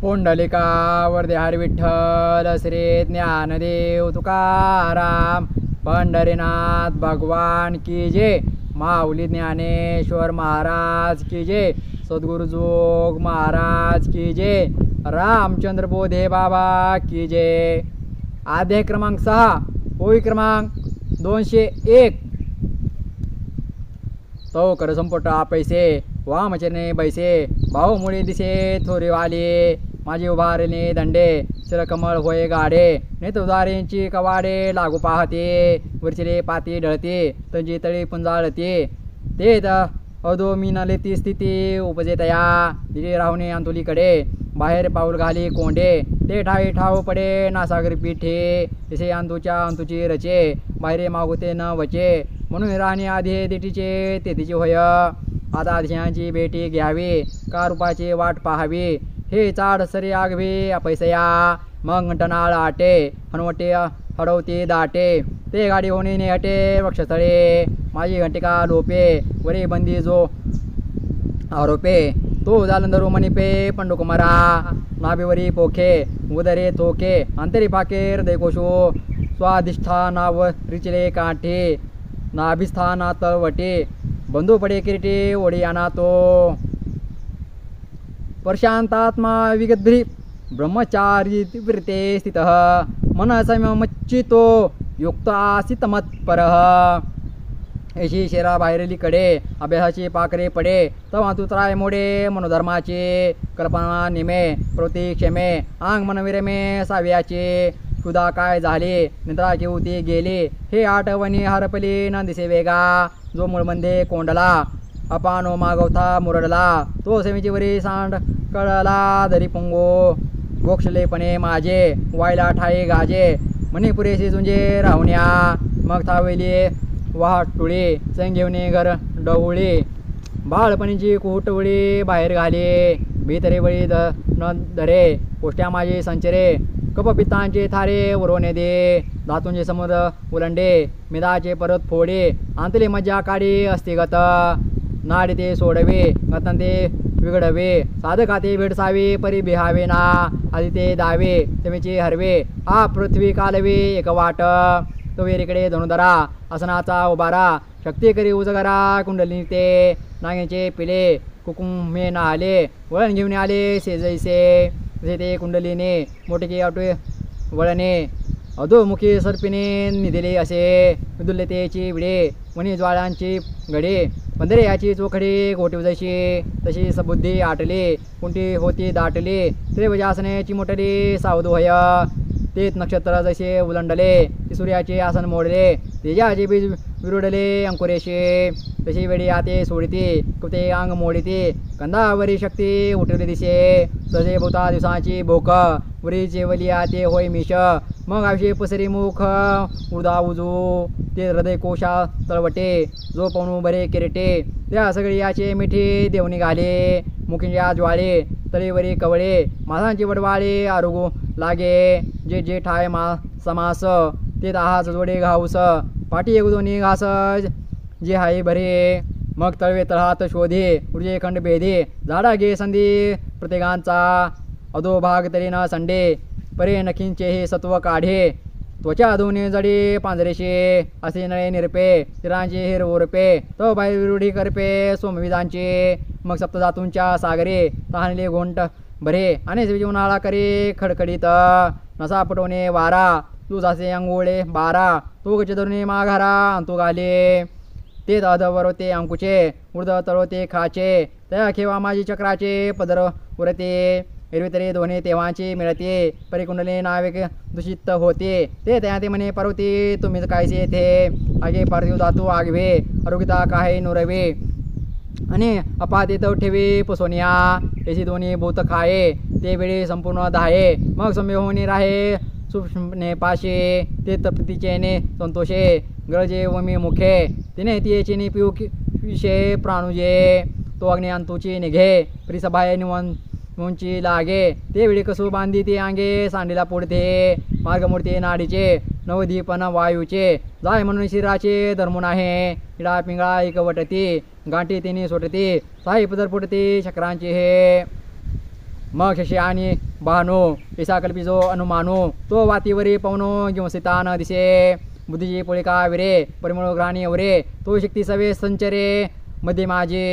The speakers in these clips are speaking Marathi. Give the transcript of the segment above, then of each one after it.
पुंडलिका वरदे हरी विठ्ठल श्री ज्ञानदेव तुकाराम पंढरीनाथ भगवान की जय। माऊली ज्ञानेश्वर महाराज की जय। सद्गुरु जोग महाराज की जय। रामचंद्र बोधे बाबा की जय। अध्याय क्रमांक 6 ओळी क्रमांक 201। तो कर संपटा पैसे वामचरणे बैसे भाऊ मुळे दिसे थोरे वाले माझे उभारणे दंडे चिरकमळ होय गाडे नेतुदारेंची कवाडे लागू पाहते वरचिरे पाती ढळते तंजी तळी पुंजाळते ते अधो मीनाले ती स्थिती उपजे तया दिले राहुणे अंतुलीकडे बाहेर पाऊल घाली कोंडे ते ठाई ठाव पडे नासागर पिठे तिसे अंतुची रचे बाहेर मागुते न वचे म्हणून राणी आधी देटीचे तेथीचे होय आता आधीची भेटी घ्यावी का रूपाची वाट पाहावी हे चाड सरी आगवी अपैसया मग टनाळ आटे हनवटे हडवते दाटे ते गाडी होणे नेहटे वक्षस्थळे माझी घंटिका लोपे वरी बंदी जो आरोपे तो जालंधरू मणिपे पंडुकुमारा नाभिवरी पोखे उदरे थोके अंतरी पाके हृदय कोशो स्वाधिष्ठानाव रिचले काठे नाभिस्थाना तळवटे बंधू पडे किरीटे ओढी आणा तो प्रशांतात्मा विगद्भ्री ब्रह्मचारी वृते स्थित मन संयमच्चितो युक्त आसित मत्परः यशी शेरा बाहेरलीकडे अभ्यासाची पाकरे पडे तवा तू त्राय मोडे मनोधर्माचे कल्पना निमे प्रवृत्ती क्षमे आंग मनविरमे साव्याचे सुधा काय झाले निद्रा केवती गेले हे आठवणी हरपली न दिसे वेगा जो मूळमध्ये कोंडला अपानो मागवता मुरडला तो सेवेची वरी सांड कळला दरी पुंगो गोक्षलेपणे माझे वायला ठाई गाजे म्हणे पुरेशी जुंजे राहुण्या मग थावेली वाहटुळी संघेवणे घर डवळी बाळपणीची कुहटवळी बाहेर घाले भीतरे वळी न धरे पोष्ट्या माझे संचरे कपपित्तांचे थारे उरवणे दे धातूंचे समुद्र उलंडे मिदाचे परत फोडे अंतले मज्जा काढी अस्थिगत नाडी ते सोडवे गतन ते विघडवे साधकाते भेडसावे परी बिहावे ना आधी ते दावे तेमेचे हरवे आ पृथ्वी कालवे एक वाट तो वेरीकडे धनुधरा आसनाचा उभारा शक्ती करी उजगरा कुंडलिनी ते नागेचे पिले कुकुमे ना आले वळण घेऊन आले सेजैसे ते कुंडलीने मोठे आटवे वळणे अधोमुखी सर्पिने निदिले असे विदुल्यतेची विडे वणी ज्वाळांची घडे पंधरे याची चोखडी गोटी जशी तशी सबुद्धी आटली कुंटी होती दाटली त्रिवजासने चिमोटली सावध होय तेच नक्षत्र जसे उलंडले ती सूर्याचे आसन मोडले तेजाचे बीज विरुडले अंकुरेशे तशी वेळी आते सोडिते कुते अंग मोडिते कंदावरी शक्ती उठवली दिसे सजे भूता दिवसाची भोक वरी जेवली आते होय मिश मग आयुष्य पसरी मुख उदा उजू ते हृदय कोशा तळवटे जो पवनू बरे किरटे त्या सगळी याचे मिठी देवणी घाले मुखींच्या ज्वाळे तळीवरी कवळे मासांची वडवाळे आरोगू लागे जे जे ठाय समास ते दहाच जोडे घाऊस पाठी एगुदोनी घास जे हाय भरे मग तळवे तळहात शोधे ऊर्जे खंड भेदे झाडा घे संधी प्रत्येकांचा अधोभाग तरी न संडे परे नखींचे हे सत्व काढे त्वचा दोन्ही जडी पांजरेशे असे नळे निरपे तिरांचे हिर उरपे तो बाहेर विरुढी करपे सोमविदांचे मग सप्तधातूंच्या सागरे तहानले घोंट भरे आणि जीवनाळा करे खडखडीत नसा पटवणे वारा तू जासे अंगोळे बारा तो गच धरुणे माघारा अंतू घाले ते अधवरते अंकुचे उर्द तळवते खाचे त्या खेवा माझी चक्राचे पदर उरते एरवी दोन्ही तेव्हाचे मिळते परिकुंडले नाविक दूषित होते ते त्या ते म्हणे पर्वती तुम्ही कायचे थे आगे पार्थिव धातू आगवे आरोग्यता काही नुरवे आणि अपाते तो ठेवी पुसोनिया त्याची दोन्ही भूत खाये ते वेळी संपूर्ण धाये मग सम्य होणे राहे सूक्ष्मने पाशे ते तपतीचेने संतोषे गळजे वमी मुखे तिने तियेचे पिऊ विषय प्राणुजे तो अग्नि अंतुची निघे प्रिसभाय निवंची लागे ते वेळी कसू बांधी ते अंगे सांडीला पुढते मार्गमूर्ती नाडीचे नवदीपन वायूचे जाय म्हणून शिराचे धर्मून आहे इडा पिंगळा एकवटती गाठी तिने सोटती साई पदर पुटती चक्रांची हे मग शशी आणि बहानो ऐसा कल्पिजो अनुमानो तो वातीवरी पवनो गिंसिता न दिसे बुद्धीजी पोळिका विरे परिमळ ग्राणी वरे तो शक्ती सवे संचरे मध्ये माझे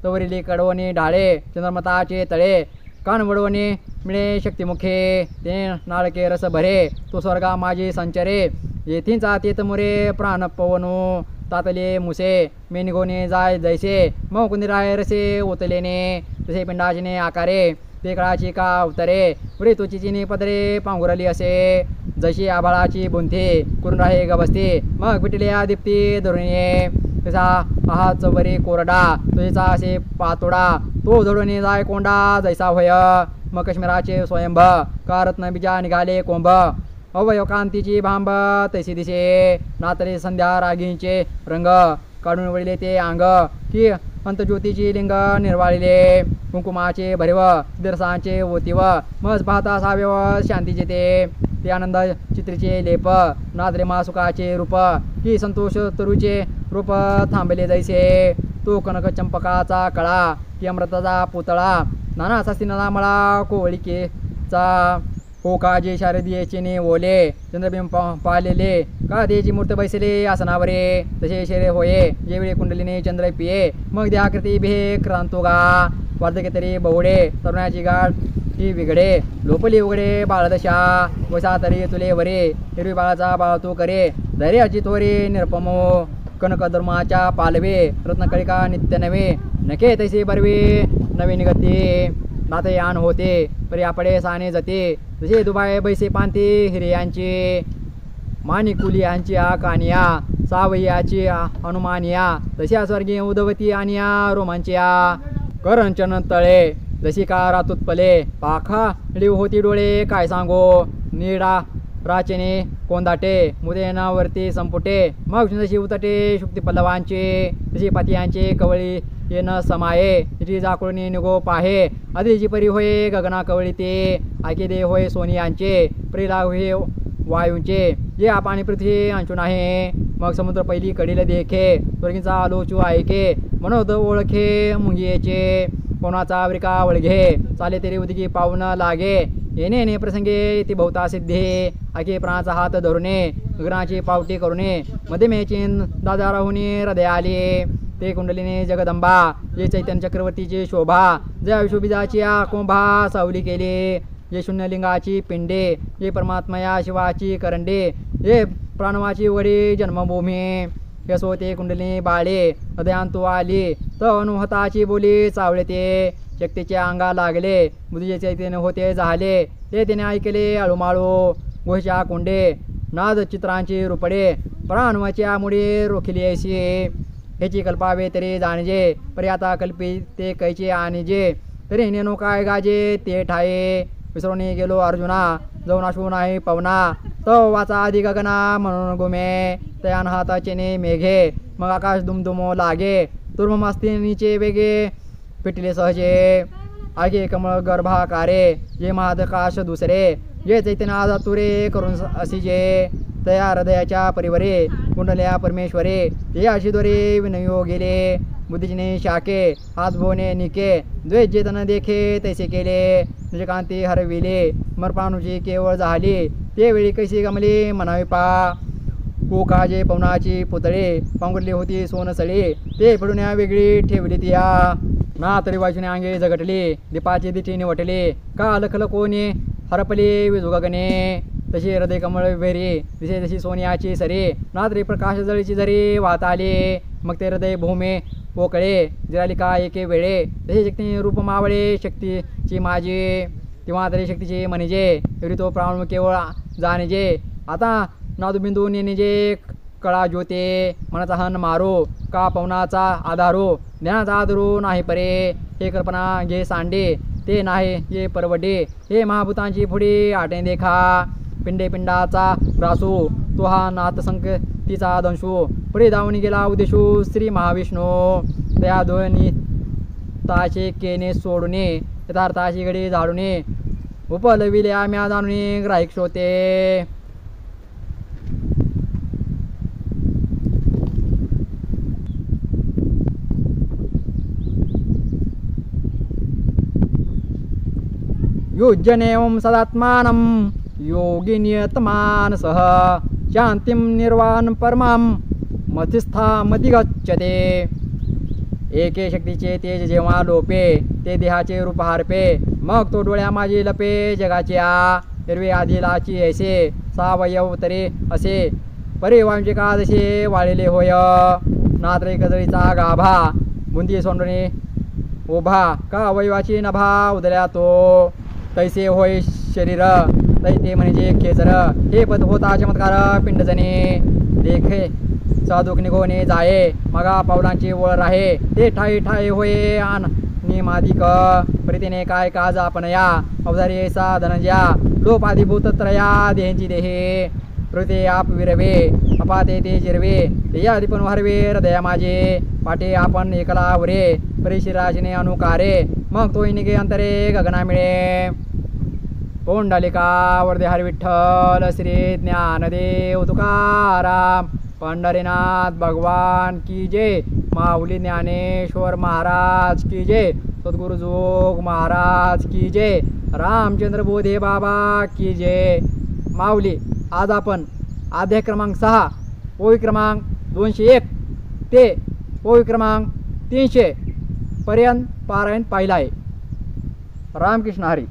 तवरिली कडवणे ढाळे चंद्रमताचे तळे कान वडवणे मिळे शक्तिमुखे ते नाळके रस भरे तो स्वर्गा माझे संचरे येथींचा तेत मुरे प्राण पवनो तातले मुसे मे निघोने जाय जैसे मग कुंदिराय रसे ओतलेने तसे पिंडाचीने आकारे ते कळाची का उतरे पुरे तुचीने पदरे पांघुरली असे जशी आभाळाची बुंथे करून राहे गबसते मग पिटल्या दीप्ती धरुणे तसा आहाच वरे कोरडा तुझेचा असे पातोडा तो झडून जाय कोंडा जैसा होय मग काश्मीराचे स्वयंभ कारत्न बीजा निघाले कोंभ अवयव कांतीची भांब तैसी दिसे नातरे संध्या रागींचे रंग काढून वळले ते अंग की अंतज्योतीची लिंग निर्वाळले कुंकुमाचे भरिव दिरसांचे ओतिव मज पाहता सावेव शांतीचे ते आनंद चित्रीचे लेप नादरे मासुकाचे रूप की संतोष तरुचे रूप थांबले जैसे तो कनक चंपकाचा कळा की अमृताचा पुतळा नाना शास्त्रीना मळा कोवळीकेचा हो का जे शारदीयेचे ने ओले चंद्रबिंब पालेले का देची मूर्त बैसले आसनावरे तसे शेरे होये जे वेळी कुंडलीने चंद्र पिये मग द्याकृती भे क्रांतोगा वार्धके तरी बहुडे तरुणाची गाठ ही विघडे लोपली उघडे बाळदशा वसा तरी तुले वरे हिरवी बाळाचा बाळ तू करे धैर्याची थोरे निरपमो कनक धर्माच्या पालवे रत्नकळिका नित्य नवे नके तैसे बरवे नवे निगते नाते आण होते परी आपडे साने जाते जसे दुबाय बैसे पांते हिरयांचे मानिकुली यांची कानिया सावयाची हनुमानिया तशा स्वर्गीय उदवती आनिया रोमांचिया करंचन तळे जशी का रातूत पले पाखा लिव होती डोळे काय सांगो निडा राचेने कोंदाटे मुदेनावरती संपुटे मग जशी उतटे शुक्ती पल्लवांचे तशी पातियांचे कवळी येन समाये तिची जाकुळणी निगो पाहे आधीची परी होय गगना कवळी ते आके दे होय सोनियांचे प्रिला होय वायूंचे जे पाणी पृथ्वी अंचून आहे मग समुद्र पहिली कडील देखे स्वर्गीचा आलोचू ऐके मनोद ओळखे मुंगियेचे कोणाचा वृका वळघे चाले तेरी उदगी पावन लागे येणे येणे प्रसंगे ती बहुता सिद्धे आके प्राणाचा हात धरुणे गगनाची पावटी करुणे मध्यमेची दादा राहुनी हृदय आले ते कुंडलीने जगदंबा जे चैतन्य चक्रवर्तीची शोभा जे आयुष्यबीजाची कुंभा सावली केली जे शून्यलिंगाची पिंडे जे परमात्मया शिवाची करंडे जे प्राणवाची वडी जन्मभूमी यसो ते कुंडलिनी बाळे हृदयांतू आली तर अनुहताची बोली चावळे ते शक्तीच्या अंगा लागले बुद्धीचे चैतन्य होते झाले ते तिने ऐकले अळूमाळू गोष्या कुंडे नाद चित्रांची रुपडे प्राणवाच्या मुळे रोखिली ऐशी ह्याची कल्पावे तरी जाणजे परी आता कल्पी ते कैचे आणजे तरी नेनो काय गाजे ते ठाये विसरून गेलो अर्जुना जाऊन अशू नाही पवना तो वाचा आधी गगना म्हणून गुमे तयान हाताचे मेघे मग आकाश दुमदुमो लागे तुर्मस्तिनीचे वेगे पिटले सहजे आगे कमळ गर्भाकारे जे महादकाश दुसरे जे चैतन्य आजा तुरे करून असिजे तया हृदयाच्या परिवरे कुंडल्या परमेश्वरे ते आशिद्वरे विनयो गेले बुद्धीने शाके हात भोवने निके द्वेष जेतन देखे तैसे केले निजकांती हरविले मरपानुची केवळ झाली ते वेळी कैसी गमली म्हणावी पा कोकाजे पवनाची पुतळे पांघुरली होती सोनसळी ते पडून वेगळी ठेवली ती या ना तरी वाजूने अंगे झगटली दीपाची दिठी निवटली का लखल कोणी हरपली विजुगगणे तशी हृदय कमळ वेरी दिसे तशी सोनियाची सरी नात्री प्रकाश जळीची जरी वाहत आली मग ते हृदय भूमे पोकळे जिराली का एके वेळे तशी शक्ती रूप मावळे शक्तीची माझी तेव्हा तरी शक्तीची म्हणजे एवढी तो प्राण केवळ जाणजे आता नादुबिंदू नेनेजे कळा ज्योते मनाचा हन मारो का पवनाचा आधारो ज्ञानाचा आधारो नाही परे हे कल्पना घे सांडे ते नाही ये परवडे हे महाभूतांची पुढे आटे देखा पिंडे पिंडाचा ग्रासू तो हा नाथसंकतीचा दंशू पुढे धावून गेला उद्देशू श्री महाविष्णू त्या दोन्ही ताचे केने सोडणे यथार्थाची घडी झाडूने उपलविले आम्या जाणून ग्राहिक श्रोते युज्यनेवं सदात्मानं योगी नियतमानसः शांतिं निर्वाण परमां मतिस्थामधिगच्छते. एके शक्तीचे तेज जेव्हा लोपे ते देहाचे रूप हारपे, मग तो डोळ्या माझी लपे जगाच्या हिरवे आदिलाची ऐसे सावयव तरे असे परिवांचे कादशे वाळलेले होय. नात्रे कजळीचा गाभा बुंदी सोंडणे उभा का अवयवाची नभा उदल्या तो तैसे होय शरीर तैते म्हणजे खेचर. हे पद होता चमत्कार पिंडजने देखे साधुक निघोने जाये मगा पावलांची वळ राहे ते ठाई ठाई होये आन निमादिक प्रीतीने काय काज आपण या अवधारी ऐसा धनंजया लोपाधिभूत त्रया देहेंची देहे प्रते आप विरवे अपाते ते जिरवे ते आधी पण हरवे हृदया माझे पाटे आपण एकला वरे परिशिराजने अनुकारे मग तोही निघे अंतरे गगना मिळे. पोंडलिका वरदे हरी विठ्ठल श्री ज्ञानदेव तुकाराम पंढरीनाथ भगवान की जय. माऊली ज्ञानेश्वर महाराज की जय. सद्गुरु जोग महाराज की जय. रामचंद्र बोधे बाबा की जय. माऊली आज आपण अध्याय क्रमांक 6 पोळी क्रमांक 201 ते पोळी क्रमांक 300 पर्यंत पारायण पाहिला आहे. रामकृष्ण हरी.